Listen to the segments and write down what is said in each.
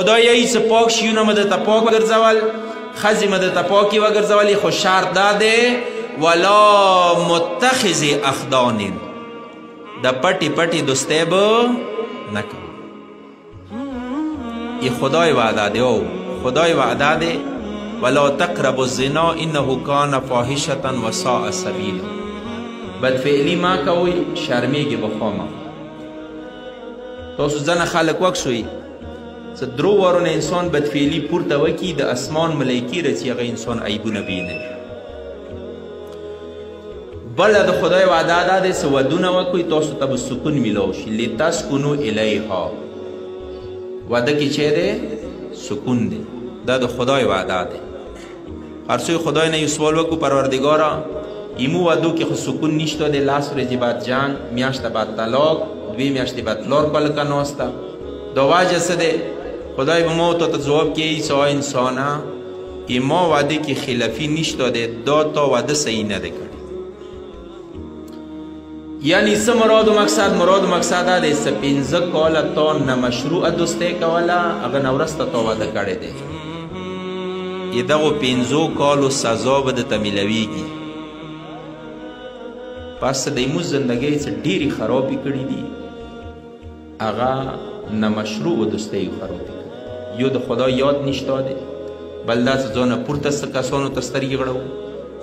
خدایي څه پاک شیونه مې درته پاک وګرځول، ښځې مې درته پاکې وګرځولې، خو شرط دا دی ولا متخذ اخدان، د پټې پټې دوستۍ به نه کوو. ای خدای وعده دی او خدای وعده دی ولا تقربوا الزنا انه کان فاحشة وساء سبیلا. بدفعلي ما کوئ، شرمېږي به خامخا. تاسو ځنه خلک وکښوئ څه درو وارو نه انسان بدفعلي پورته وکړي، د اسمان ملایکې راځي هغه انسان عیبونه بینوي. بله د خدای وعده دا دی څه ودونه وکړئ تاسو ته به سکون میلاو شي. لتسکنو الیها، واده کې چې دی سکون دی، دا د خدای وعده دی. هر څوی خدای نه یو سوال وکړو پروردګاره ایمو وادو کې خو سکون نشته دی، 10 ورځې بعد جنګ، میاشته بعد طلاق، 2 میاشتې بعد پلار پلکه ناسته، دا وجه څه دی؟ خدای به ما ته جواب کوي څه انسانه ایما واده کې خلافي نشته دی، دا تا واده صحیح نه دی کړی. یعنی څه مراد و مقصد؟ مراد و مقصد دا دی څه 15 کاله تا نامشروعه دوستۍ کوله، هغه نه وروسته تا واده کړی دی. دغو 15 کالو سزا به درته میلویږي. پس د ایمو زندګۍ څه ډېرې خرابې کړي دي، هغه نامشروع دوستۍ خرابې کړي. یو د خدای یاد نشته دی، بل داسې ځانه پورته څه کسانو ته سترګې غړوو.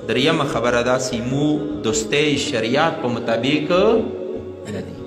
دریمه خبره داسې ایمو دوستۍ شریعت په مطابق نه دي.